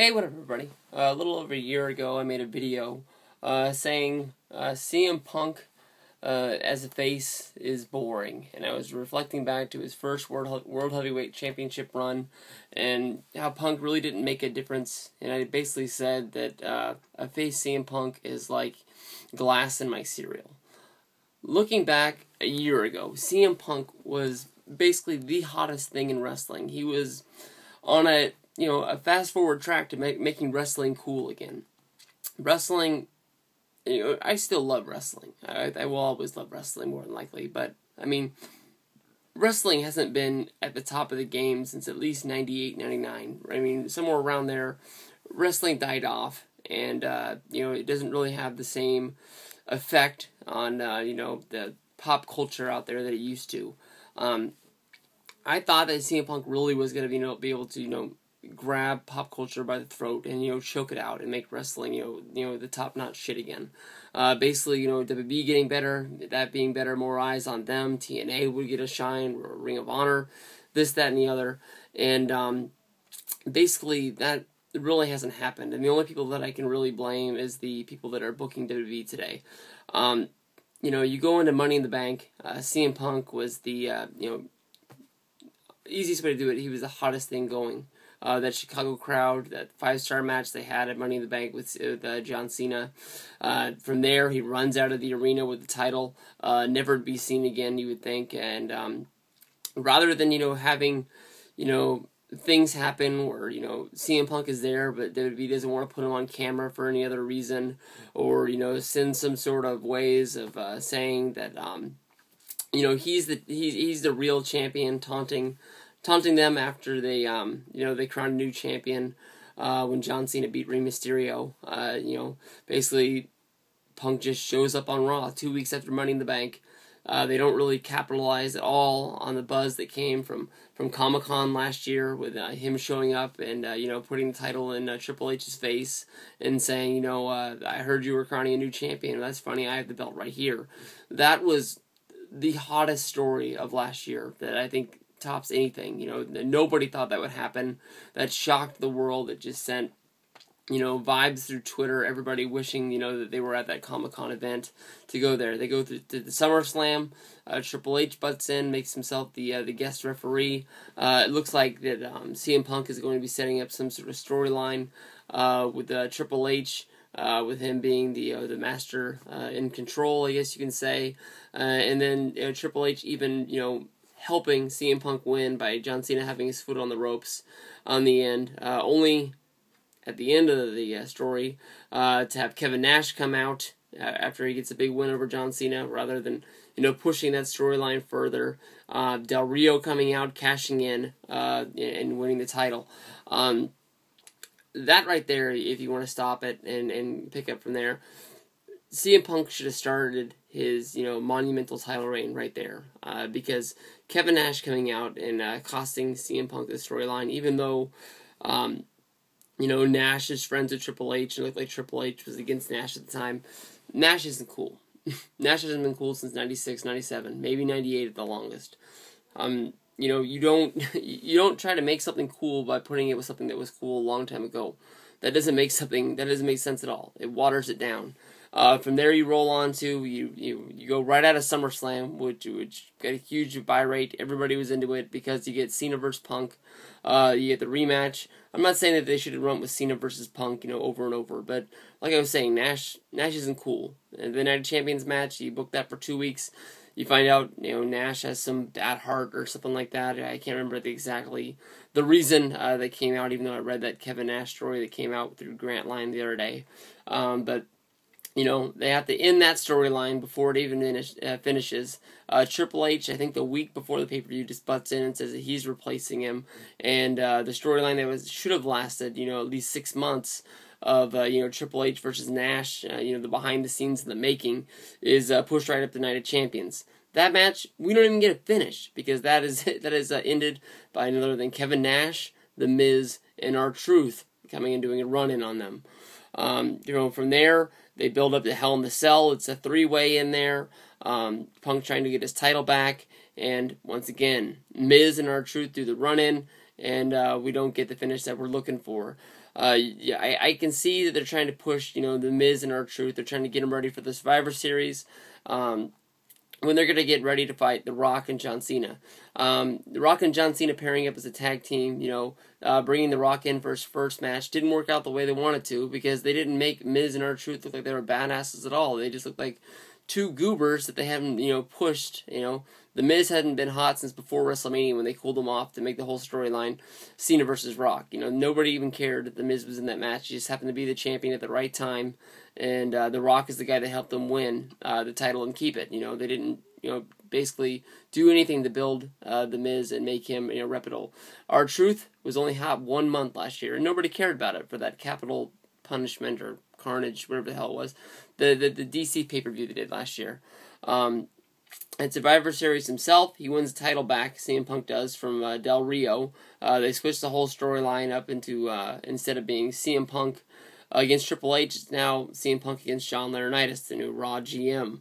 Hey, what up, everybody? A little over a year ago, I made a video saying CM Punk as a face is boring, and I was reflecting back to his first World Heavyweight Championship run, and how Punk really didn't make a difference. And I basically said that a face CM Punk is like glass in my cereal. Looking back a year ago, CM Punk was basically the hottest thing in wrestling. He was on a fast forward track to making wrestling cool again. Wrestling, I still love wrestling. I will always love wrestling more than likely, but I mean, wrestling hasn't been at the top of the game since at least 98, 99. I mean, somewhere around there, wrestling died off, and it doesn't really have the same effect on the pop culture out there that it used to. I thought that CM Punk really was going to be able to grab pop culture by the throat and choke it out and make wrestling the top notch shit again. Basically, WWE getting better, that being better, more eyes on them. TNA would get a shine, Ring of Honor, this, that, and the other, and basically that really hasn't happened. And the only people that I can really blame is the people that are booking WWE today. You go into Money in the Bank. CM Punk was the easiest way to do it. He was the hottest thing going. That Chicago crowd, that 5-star match they had at Money in the Bank with John Cena. From there, he runs out of the arena with the title, never to be seen again, you would think. And rather than having things happen where CM Punk is there, but WWE doesn't want to put him on camera for any other reason, or send some sort of ways of saying that he's the real champion, taunting them after they they crowned a new champion when John Cena beat Rey Mysterio. Basically Punk just shows up on Raw 2 weeks after Money in the Bank. They don't really capitalize at all on the buzz that came from Comic-Con last year with him showing up and putting the title in Triple H's face and saying, I heard you were crowning a new champion. That's funny, I have the belt right here. That was the hottest story of last year that I think tops anything. Nobody thought that would happen. That shocked the world. It just sent vibes through Twitter, everybody wishing that they were at that Comic-Con event to go there. They go to the SummerSlam. Triple H butts in, makes himself the guest referee. It looks like that CM Punk is going to be setting up some sort of storyline with Triple H, with him being the master in control, I guess you can say. And then Triple H even helping CM Punk win by John Cena having his foot on the ropes on the end. Only at the end of the story to have Kevin Nash come out after he gets a big win over John Cena, rather than pushing that storyline further. Del Rio coming out, cashing in, and winning the title. That right there, if you want to stop it and pick up from there, CM Punk should have started his, monumental title reign right there. Because Kevin Nash coming out and costing CM Punk the storyline, even though, Nash is friends with Triple H and looked like Triple H was against Nash at the time. Nash isn't cool. Nash hasn't been cool since 96, 97, maybe 98 at the longest. You don't try to make something cool by putting it with something that was cool a long time ago. That doesn't make sense at all. It waters it down. From there you roll on to, you go right out of SummerSlam, which got a huge buy rate. Everybody was into it because you get Cena versus Punk. You get the rematch. I'm not saying that they should have run with Cena versus Punk, over and over, but like I was saying, Nash isn't cool. And the Night of Champions match, you book that for 2 weeks. You find out, Nash has some bad heart or something like that. I can't remember exactly the reason that came out, even though I read that Kevin Nash story that came out through Grant Line the other day. But they have to end that storyline before it even finishes. Triple H, I think the week before the pay-per-view, just butts in and says that he's replacing him. And the storyline that should have lasted, at least 6 months of, Triple H versus Nash, the behind the scenes in the making, is pushed right up to Night of Champions. That match, we don't even get a finish, because that is ended by none other than Kevin Nash, The Miz, and R-Truth coming and doing a run-in on them. From there, they build up to Hell in the Cell. It's a 3-way in there. Punk trying to get his title back. And once again, Miz and R-Truth do the run-in. and we don't get the finish that we're looking for. Yeah, I can see that they're trying to push, the Miz and R-Truth. They're trying to get them ready for the Survivor Series. When they're going to get ready to fight The Rock and John Cena. The Rock and John Cena pairing up as a tag team, bringing The Rock in for his first match didn't work out the way they wanted to, because they didn't make Miz and R-Truth look like they were badasses at all. They just looked like two goobers that they haven't, pushed. The Miz hadn't been hot since before WrestleMania when they cooled him off to make the whole storyline Cena versus Rock. Nobody even cared that The Miz was in that match. He just happened to be the champion at the right time, and The Rock is the guy that helped them win the title and keep it. They didn't, basically do anything to build The Miz and make him, reputable. R-Truth was only hot 1 month last year, and nobody cared about it for that Capital Punishment or Carnage, whatever the hell it was, the DC pay-per-view they did last year. At Survivor Series himself, he wins the title back, CM Punk does, from Del Rio. They switched the whole storyline up into, instead of being CM Punk against Triple H, it's now CM Punk against John Laurinaitis, the new Raw GM.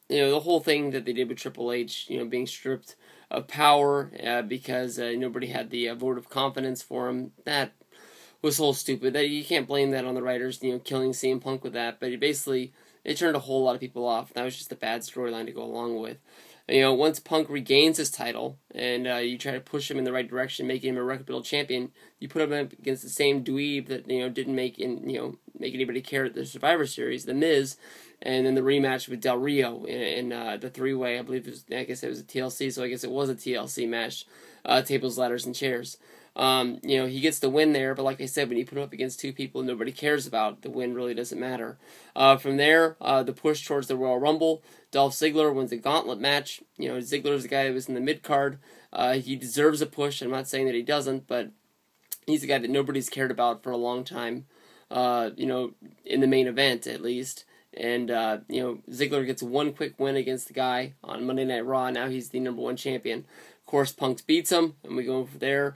The whole thing that they did with Triple H, being stripped of power because nobody had the vote of confidence for him, that was so stupid. That you can't blame that on the writers, killing CM Punk with that. But it turned a whole lot of people off. That was just a bad storyline to go along with. Once Punk regains his title and you try to push him in the right direction, making him a reputable champion, you put him up against the same dweeb that didn't make anybody care at the Survivor Series, The Miz, and then the rematch with Del Rio in the three-way. I guess it was a TLC, so I guess it was a TLC match, tables, ladders, and chairs. He gets the win there, but like I said, when you put him up against two people nobody cares about, the win really doesn't matter. From there, the push towards the Royal Rumble, Dolph Ziggler wins the gauntlet match. Ziggler is the guy that was in the mid-card. He deserves a push. I'm not saying that he doesn't, but he's the guy that nobody's cared about for a long time, in the main event at least. And, Ziggler gets one quick win against the guy on Monday Night Raw. Now he's the #1 champion. Of course, Punk beats him, and we go from there.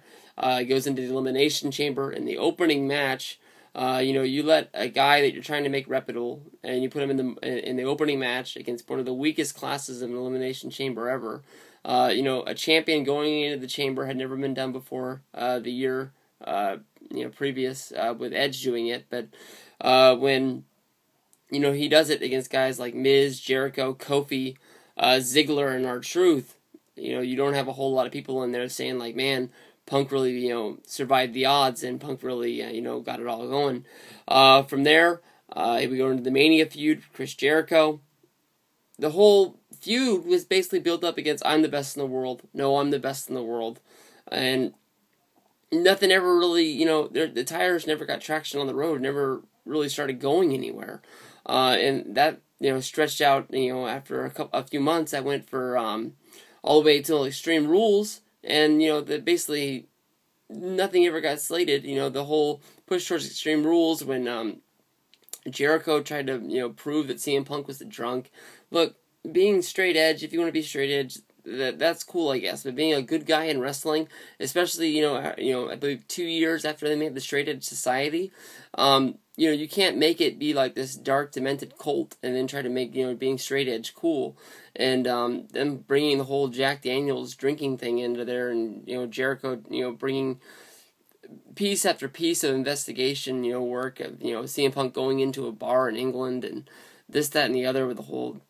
He goes into the Elimination Chamber. In the opening match, you let a guy that you're trying to make reputable, and you put him in the opening match against one of the weakest classes of an Elimination Chamber ever. A champion going into the chamber had never been done before the year previous with Edge doing it. But when he does it against guys like Miz, Jericho, Kofi, Ziggler, and R-Truth, you don't have a whole lot of people in there saying like, man, Punk really, survived the odds, and Punk really, got it all going. From there, we go into the Mania feud with Chris Jericho. The whole feud was basically built up against I'm the best in the world. No, I'm the best in the world. And nothing ever really, the tires never got traction on the road, never really started going anywhere. And that, stretched out, after a few months. I went for all the way till Extreme Rules, and, basically nothing ever got slated. The whole push towards Extreme Rules when Jericho tried to, prove that CM Punk was the drunk. Look, being straight edge, if you want to be straight edge, that's cool, I guess. But being a good guy in wrestling, especially, I believe 2 years after they made the Straight Edge Society, you can't make it be like this dark, demented cult and then try to make, being straight edge cool. And them bringing the whole Jack Daniels drinking thing into there, and, Jericho, bringing piece after piece of investigation, work of, CM Punk going into a bar in England and this, that, and the other with the whole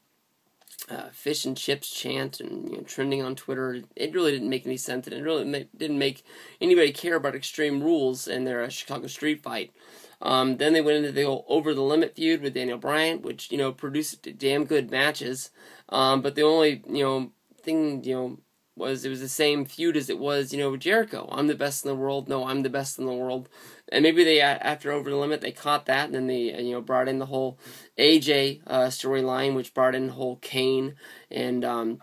fish and chips chant and trending on Twitter. It really didn't make any sense, and it really didn't make anybody care about Extreme Rules and their Chicago Street Fight. Then they went into the Over the Limit feud with Daniel Bryan, which produced damn good matches. But the only thing was it was the same feud as it was with Jericho. I'm the best in the world. No, I'm the best in the world. And maybe they, after Over the Limit, they caught that, and then they brought in the whole AJ storyline, which brought in the whole Kane, and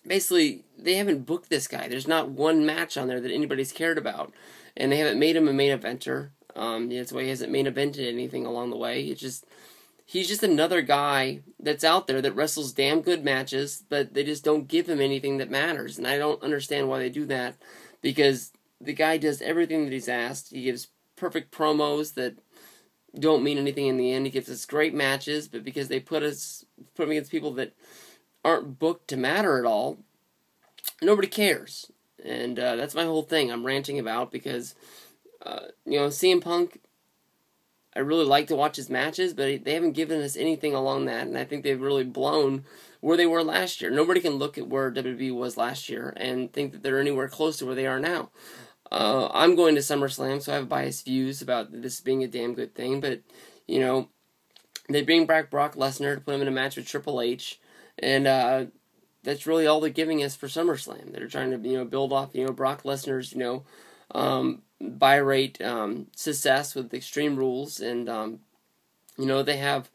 basically they haven't booked this guy. There's not one match on there that anybody's cared about, and they haven't made him a main eventer. That's why he hasn't main evented anything along the way. He's just another guy that's out there that wrestles damn good matches, but they just don't give him anything that matters. And I don't understand why they do that, because the guy does everything that he's asked. He gives perfect promos that don't mean anything in the end. He gives us great matches, but because they put him against people that aren't booked to matter at all, nobody cares. And that's my whole thing I'm ranting about, because, CM Punk, I really like to watch his matches, but they haven't given us anything along that, and I think they've really blown where they were last year. Nobody can look at where WWE was last year and think that they're anywhere close to where they are now. I'm going to SummerSlam, so I have biased views about this being a damn good thing, but, they bring back Brock Lesnar to put him in a match with Triple H, and that's really all they're giving us for SummerSlam. They're trying to, build off, Brock Lesnar's, buy rate success with Extreme Rules, and they have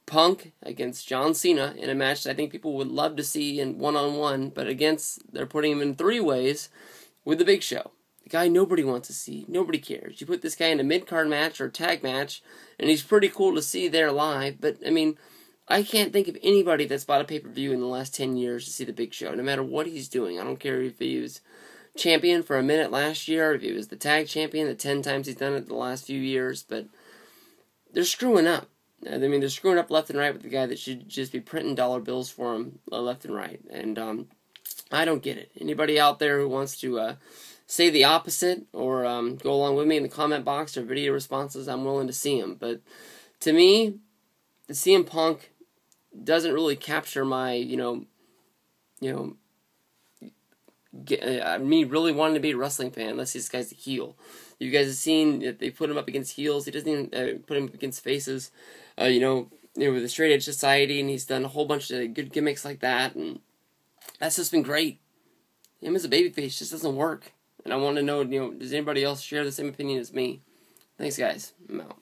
Punk against John Cena in a match that I think people would love to see in one-on-one, but they're putting him in 3 ways with the Big Show. The guy nobody wants to see, nobody cares. You put this guy in a mid-card match or a tag match, and he's pretty cool to see there live, but I can't think of anybody that's bought a pay-per-view in the last 10 years to see the Big Show, no matter what he's doing. I don't care if he was champion for a minute last year, if he was the tag champion the 10 times he's done it the last few years, but they're screwing up. They're screwing up left and right with the guy that should just be printing dollar bills for him left and right, and I don't get it. Anybody out there who wants to say the opposite or go along with me in the comment box or video responses, I'm willing to see them, but to me, the CM Punk doesn't really capture my, me really wanting to be a wrestling fan unless this guy's a heel. You guys have seen that they put him up against heels. He doesn't even put him up against faces. With the Straight Edge Society, and he's done a whole bunch of good gimmicks like that, and that's just been great. Him as a babyface just doesn't work. And I want to know, does anybody else share the same opinion as me? Thanks, guys. I'm out.